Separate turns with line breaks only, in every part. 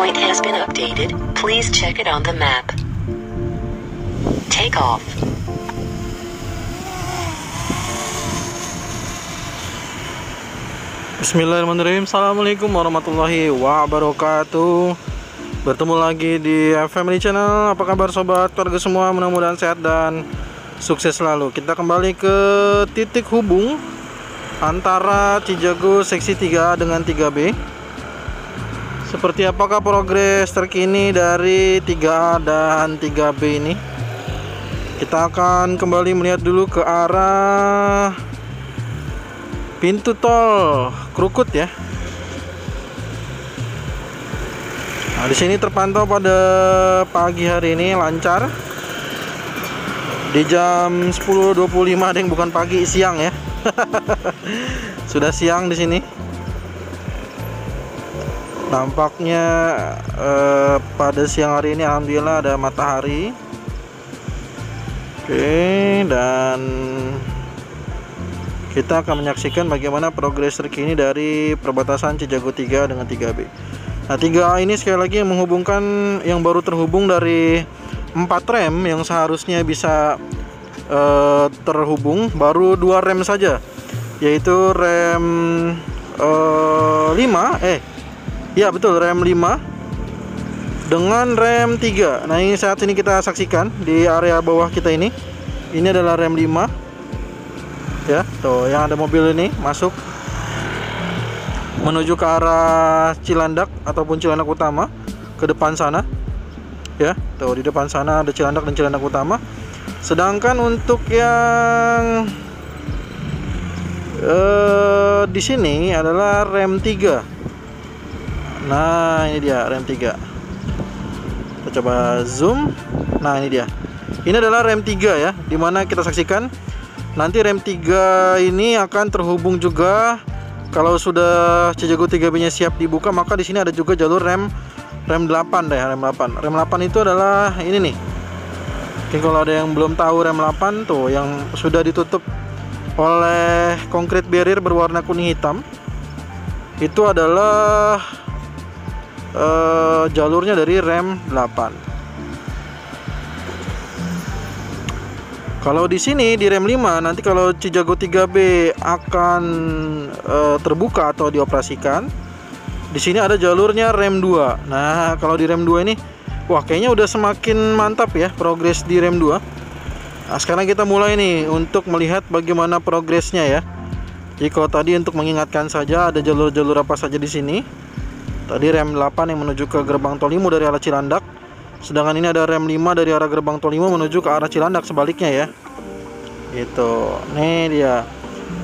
Waypoint has been updated. Please check it on the map. Take off.
Bismillahirrahmanirrahim. Assalamualaikum warahmatullahi wabarakatuh. Bertemu lagi di Family Channel. Apa kabar sobat keluarga semua? Mudah-mudahan sehat dan sukses selalu. Kita kembali ke titik hubung antara Cijago seksi 3 dengan 3B. Seperti apakah progres terkini dari 3A dan 3B ini? Kita akan kembali melihat dulu ke arah pintu tol Krukut ya. Nah, di sini terpantau pada pagi hari ini lancar. Di jam 10.25 ada yang bukan pagi, siang ya. Sudah siang di sini. Nampaknya pada siang hari ini alhamdulillah ada matahari. Oke, dan kita akan menyaksikan bagaimana progres terkini dari perbatasan Cijago 3 dengan 3B. Nah, 3A ini sekali lagi yang menghubungkan, yang baru terhubung dari 4 rem yang seharusnya bisa terhubung, baru 2 rem saja, yaitu rem 5 ya betul, rem 5 dengan rem 3. Nah, ini saat ini kita saksikan di area bawah kita ini. Ini adalah rem 5 ya, tuh yang ada mobil ini masuk menuju ke arah Cilandak ataupun Cilandak Utama, ke depan sana ya. Tuh di depan sana ada Cilandak dan Cilandak Utama. Sedangkan untuk yang di sini adalah rem 3. Nah, ini dia rem 3. Kita coba zoom. Nah, ini dia. Ini adalah rem 3 ya, dimana kita saksikan nanti rem 3 ini akan terhubung juga. Kalau sudah Cijago 3B nya siap dibuka, maka di sini ada juga jalur rem 8 deh, rem 8. Rem 8 itu adalah ini nih. Oke, kalau ada yang belum tahu, rem 8 tuh yang sudah ditutup oleh concrete barrier berwarna kuning hitam. Itu adalah jalurnya dari rem 8. Kalau di sini di rem 5, nanti kalau Cijago 3B akan terbuka atau dioperasikan, di sini ada jalurnya rem 2. Nah, kalau di rem 2 ini, wah kayaknya udah semakin mantap ya progres di rem 2. Nah, sekarang kita mulai nih untuk melihat bagaimana progresnya ya. Jadi kalau tadi untuk mengingatkan saja, ada jalur-jalur apa saja di sini. Tadi rem 8 yang menuju ke gerbang tol Limo dari arah Cilandak. Sedangkan ini ada rem 5 dari arah gerbang tol Limo menuju ke arah Cilandak, sebaliknya ya. Gitu. Nih dia.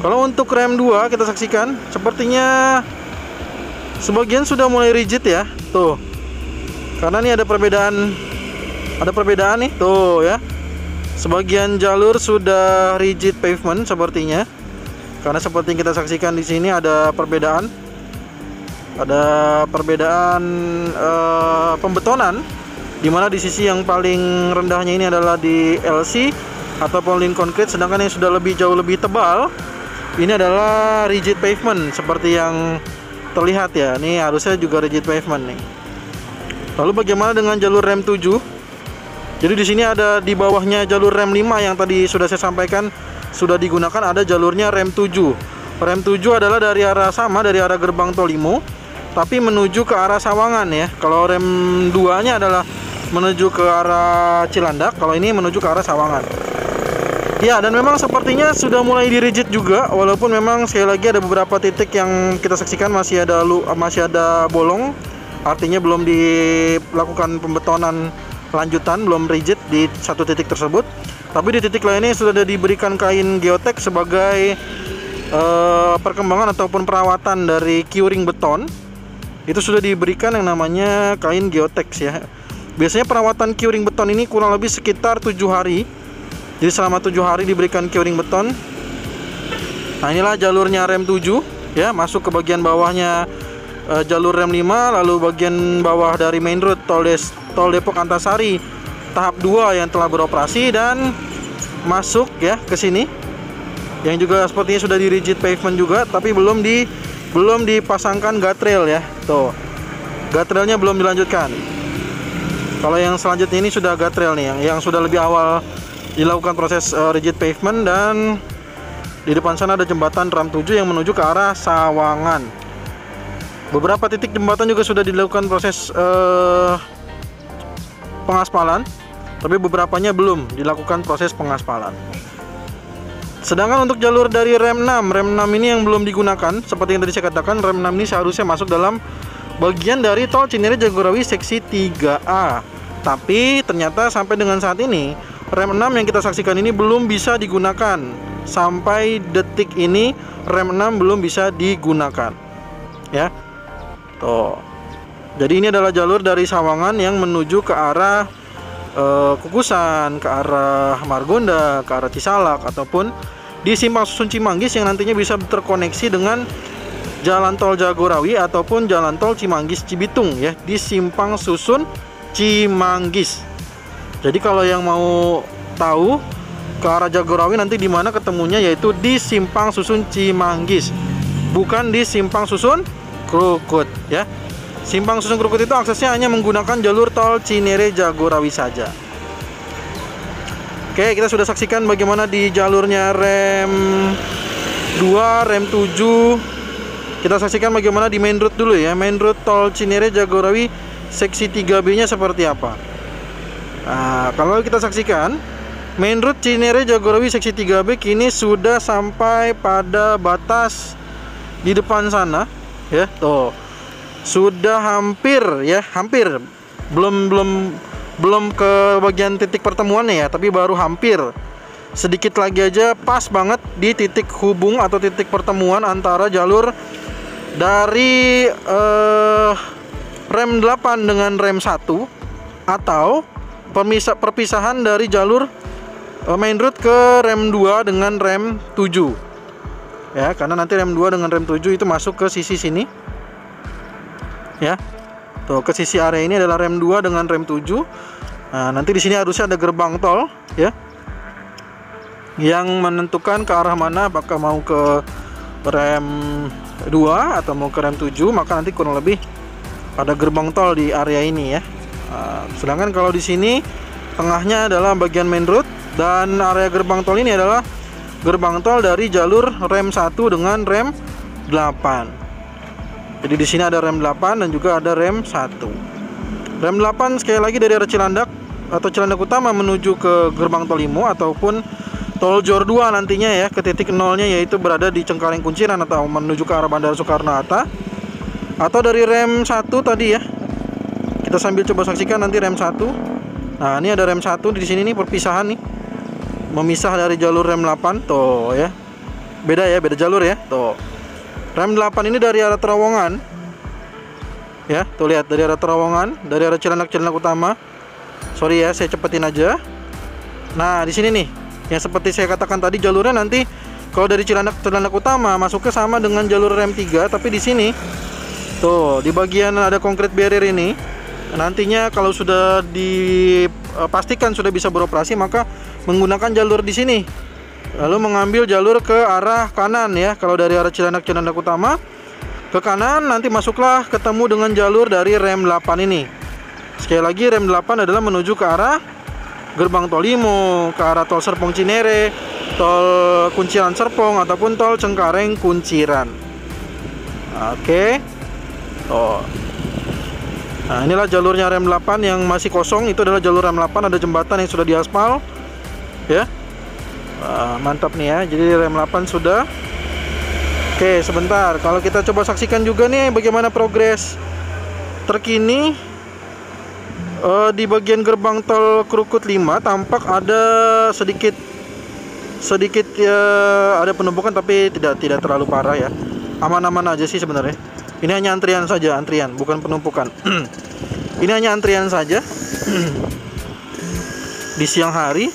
Kalau untuk rem 2 kita saksikan, sepertinya sebagian sudah mulai rigid ya. Tuh. Karena ini ada perbedaan nih, tuh ya. Sebagian jalur sudah rigid pavement sepertinya. Karena seperti yang kita saksikan di sini ada perbedaan. Ada perbedaan pembetonan, dimana di sisi yang paling rendahnya ini adalah di LC atau Polyline Concrete, sedangkan yang sudah jauh lebih tebal ini adalah rigid pavement seperti yang terlihat ya. Ini harusnya juga rigid pavement nih. Lalu bagaimana dengan jalur rem 7? Jadi di sini ada di bawahnya jalur rem 5 yang tadi sudah saya sampaikan sudah digunakan, ada jalurnya rem 7. Rem 7 adalah dari arah gerbang tol Limo, tapi menuju ke arah Sawangan ya. Kalau rem 2-nya adalah menuju ke arah Cilandak, kalau ini menuju ke arah Sawangan. Ya, dan memang sepertinya sudah mulai dirigid juga, walaupun memang sekali lagi ada beberapa titik yang kita saksikan masih ada bolong, artinya belum dilakukan pembetonan lanjutan, belum rigid di satu titik tersebut. Tapi di titik lainnya sudah diberikan kain geotek sebagai perkembangan ataupun perawatan dari curing beton. Itu sudah diberikan yang namanya kain geotex ya. Biasanya perawatan curing beton ini kurang lebih sekitar 7 hari. Jadi selama 7 hari diberikan curing beton. Nah, inilah jalurnya rem 7 ya, masuk ke bagian bawahnya jalur rem 5, lalu bagian bawah dari main road tol Depok Antasari tahap 2 yang telah beroperasi dan masuk ya ke sini. Yang juga sepertinya sudah di rigid pavement juga, tapi belum dipasangkan guardrail ya. Tuh. guardrailnya belum dilanjutkan. Kalau yang selanjutnya ini sudah guardrail nih, yang sudah lebih awal dilakukan proses rigid pavement, dan di depan sana ada jembatan ram 7 yang menuju ke arah Sawangan. Beberapa titik jembatan juga sudah dilakukan proses pengaspalan, tapi beberapanya belum dilakukan proses pengaspalan. Sedangkan untuk jalur dari rem 6 ini yang belum digunakan. Seperti yang tadi saya katakan, rem 6 ini seharusnya masuk dalam bagian dari tol Cinere Jagorawi seksi 3A. Tapi ternyata sampai dengan saat ini rem 6 yang kita saksikan ini belum bisa digunakan. Sampai detik ini rem 6 belum bisa digunakan. Ya. Tuh. Jadi ini adalah jalur dari Sawangan yang menuju ke arah Kukusan, ke arah Margonda, ke arah Cisalak, ataupun di Simpang Susun Cimanggis yang nantinya bisa terkoneksi dengan Jalan Tol Jagorawi ataupun Jalan Tol Cimanggis Cibitung ya, di Simpang Susun Cimanggis. Jadi kalau yang mau tahu ke arah Jagorawi nanti di mana ketemunya, yaitu di Simpang Susun Cimanggis, bukan di Simpang Susun Krukut ya. Simpang Susun Krukut itu aksesnya hanya menggunakan jalur tol Cinere Jagorawi saja. Oke, kita sudah saksikan bagaimana di jalurnya rem 2, rem 7. Kita saksikan bagaimana di main road dulu ya. Main road tol Cinere Jagorawi seksi 3B-nya seperti apa. Nah, kalau kita saksikan main road Cinere Jagorawi seksi 3B kini sudah sampai pada batas di depan sana ya. Tuh. Sudah hampir ya, hampir belum ke bagian titik pertemuannya ya, tapi baru hampir. Sedikit lagi aja pas banget di titik hubung atau titik pertemuan antara jalur dari rem 8 dengan rem 1, atau perpisahan dari jalur main road ke rem 2 dengan rem 7 ya, karena nanti rem 2 dengan rem 7 itu masuk ke sisi sini ya. Tuh, ke sisi area ini adalah rem 2 dengan rem 7. Nah, nanti di sini harusnya ada gerbang tol ya, yang menentukan ke arah mana, apakah mau ke rem 2 atau mau ke rem 7, maka nanti kurang lebih ada gerbang tol di area ini ya. Nah, sedangkan kalau di sini tengahnya adalah bagian main road, dan area gerbang tol ini adalah gerbang tol dari jalur rem 1 dengan rem 8. Jadi di sini ada rem 8 dan juga ada rem 1. Rem 8 sekali lagi dari arah Cilandak atau Cilandak Utama menuju ke gerbang tol Limo ataupun tol Jor 2 nantinya ya, ke titik nolnya yaitu berada di Cengkareng Kunciran atau menuju ke arah Bandara Soekarno-Hatta. Atau dari rem 1 tadi ya. Kita sambil coba saksikan nanti rem 1. Nah, ini ada rem 1 di sini nih, perpisahan nih. Memisah dari jalur rem 8 tuh ya. Beda ya, beda jalur ya. Tuh. Rem 8 ini dari arah Terowongan ya, tuh lihat, dari arah Terowongan, dari arah Cilandak Utama. Sorry ya, saya cepetin aja. Nah, di sini nih, yang seperti saya katakan tadi, jalurnya nanti kalau dari Cilandak Utama masuknya sama dengan jalur rem 3, tapi di sini tuh di bagian ada konkrit barrier ini, nantinya kalau sudah dipastikan sudah bisa beroperasi, maka menggunakan jalur di sini, lalu mengambil jalur ke arah kanan ya. Kalau dari arah Cilandak Utama ke kanan, nanti masuklah ketemu dengan jalur dari rem 8 ini. Sekali lagi, rem 8 adalah menuju ke arah gerbang tol Limo, ke arah tol Serpong Cinere, tol Kunciran Serpong, ataupun tol Cengkareng Kunciran. Oke. Oh. Nah, inilah jalurnya rem 8 yang masih kosong. Itu adalah jalur rem 8, ada jembatan yang sudah diaspal ya. Mantap nih ya. Jadi rem 8 sudah. Oke, sebentar. Kalau kita coba saksikan juga nih bagaimana progres terkini di bagian gerbang tol Krukut 5, tampak ada sedikit ya, ada penumpukan, tapi tidak terlalu parah ya. Aman-aman aja sih sebenarnya. Ini hanya antrian saja, antrian, bukan penumpukan. Ini hanya antrian saja di siang hari.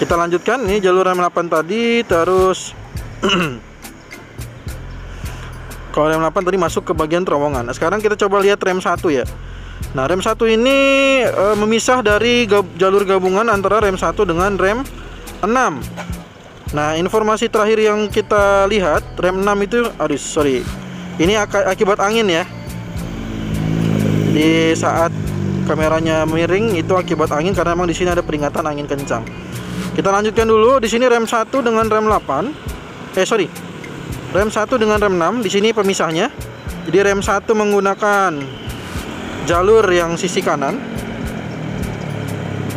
Kita lanjutkan nih jalur rem 8 tadi, terus kalau rem 8 tadi masuk ke bagian terowongan. Nah, sekarang kita coba lihat rem 1 ya. Nah, rem 1 ini memisah dari jalur gabungan antara rem 1 dengan rem 6. Nah, informasi terakhir yang kita lihat, rem 6 itu Ini akibat angin ya. Di saat kameranya miring itu akibat angin karena memang di sini ada peringatan angin kencang. Kita lanjutkan dulu. Di sini rem 1 dengan rem 8. Rem 1 dengan rem 6. Di sini pemisahnya. Jadi rem 1 menggunakan jalur yang sisi kanan.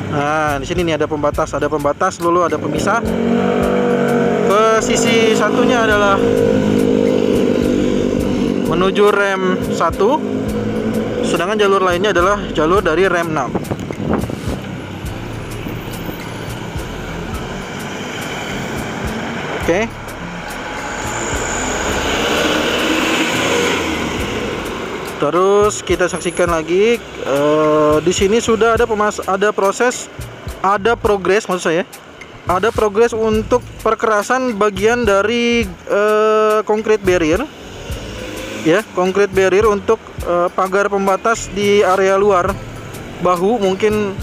Nah, di sini nih ada pembatas dulu, ada pemisah. Ke sisi satunya adalah menuju rem 1. Sedangkan jalur lainnya adalah jalur dari rem 6. Oke. Terus kita saksikan lagi di sini sudah ada progres untuk perkerasan bagian dari concrete barrier. Ya, concrete barrier untuk pagar pembatas di area luar bahu. Mungkin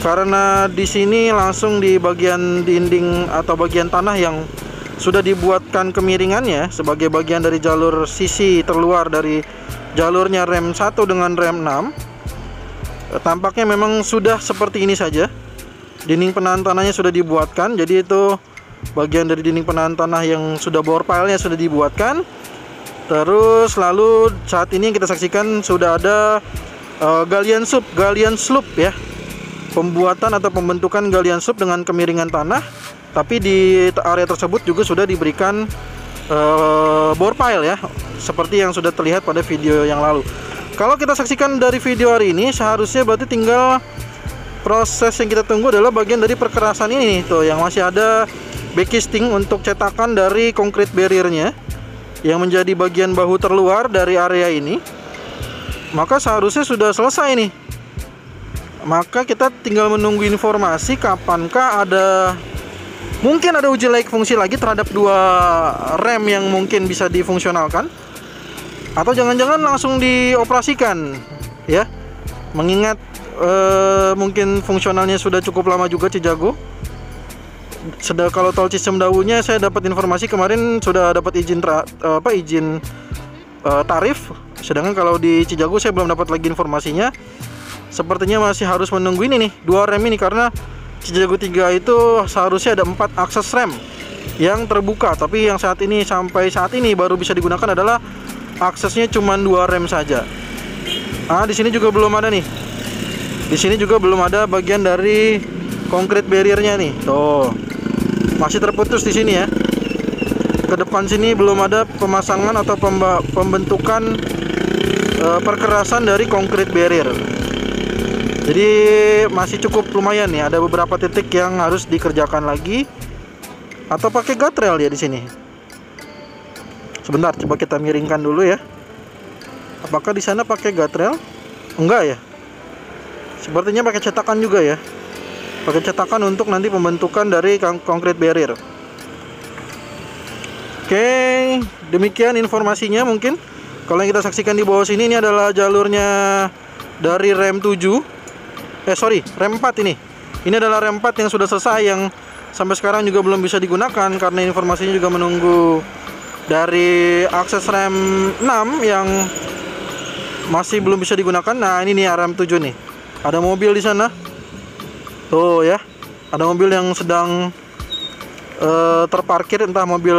karena di sini langsung di bagian dinding atau bagian tanah yang sudah dibuatkan kemiringannya sebagai bagian dari jalur sisi terluar dari jalurnya rem 1 dengan rem 6. Tampaknya memang sudah seperti ini saja. Dinding penahan tanahnya sudah dibuatkan, jadi itu bagian dari dinding penahan tanah yang sudah bore pile-nya sudah dibuatkan. Terus lalu saat ini kita saksikan sudah ada galian slope ya. Pembuatan atau pembentukan galian slope dengan kemiringan tanah, tapi di area tersebut juga sudah diberikan bore pile ya, seperti yang sudah terlihat pada video yang lalu. Kalau kita saksikan dari video hari ini, seharusnya berarti tinggal proses yang kita tunggu adalah bagian dari perkerasan ini tuh, yang masih ada backcasting untuk cetakan dari concrete barriernya yang menjadi bagian bahu terluar dari area ini. Maka seharusnya sudah selesai nih. Maka kita tinggal menunggu informasi kapankah mungkin ada uji layak fungsi lagi terhadap 2 rem yang mungkin bisa difungsionalkan, atau jangan-jangan langsung dioperasikan ya, mengingat mungkin fungsionalnya sudah cukup lama juga Cijago. Kalau tol Cisumdawu-nya saya dapat informasi kemarin sudah dapat izin tarif, sedangkan kalau di Cijago saya belum dapat lagi informasinya. Sepertinya masih harus menunggu ini nih, 2 rem ini, karena Cijago 3 itu seharusnya ada 4 akses rem yang terbuka, tapi yang sampai saat ini baru bisa digunakan adalah aksesnya cuma 2 rem saja. Di sini juga belum ada nih. Di sini juga belum ada bagian dari concrete barriernya nih. Tuh. Masih terputus di sini ya. Ke depan sini belum ada pemasangan atau pembentukan perkerasan dari concrete barrier. Jadi masih cukup lumayan nih, ada beberapa titik yang harus dikerjakan lagi. Atau pakai guardrail ya di sini. Sebentar, coba kita miringkan dulu ya. Apakah di sana pakai guardrail? Enggak ya. Sepertinya pakai cetakan juga ya. Pakai cetakan untuk nanti pembentukan dari concrete barrier. Oke, demikian informasinya mungkin. Kalau yang kita saksikan di bawah sini, ini adalah jalurnya dari rem 7. Rem 4 ini. Ini adalah rem 4 yang sudah selesai, yang sampai sekarang juga belum bisa digunakan karena informasinya juga menunggu dari akses rem 6 yang masih belum bisa digunakan. Nah, ini nih rem 7 nih. Ada mobil di sana. Tuh ya. Ada mobil yang sedang terparkir, entah mobil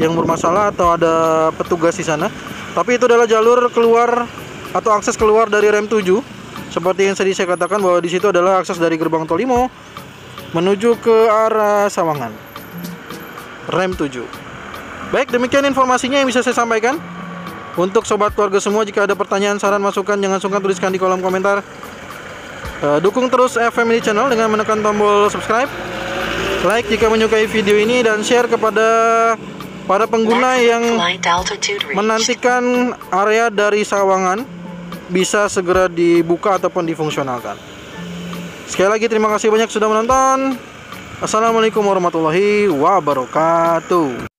yang bermasalah atau ada petugas di sana. Tapi itu adalah jalur keluar atau akses keluar dari rem 7. Seperti yang tadi saya katakan bahwa di situ adalah akses dari gerbang tol Limo menuju ke arah Sawangan. Rem 7. Baik, demikian informasinya yang bisa saya sampaikan. Untuk sobat keluarga semua, jika ada pertanyaan, saran, masukan, jangan sungkan tuliskan di kolom komentar. Dukung terus FM ini channel dengan menekan tombol subscribe, like jika menyukai video ini, dan share kepada para pengguna yang menantikan area dari Sawangan bisa segera dibuka ataupun difungsionalkan. Sekali lagi terima kasih banyak sudah menonton. Assalamualaikum warahmatullahi wabarakatuh.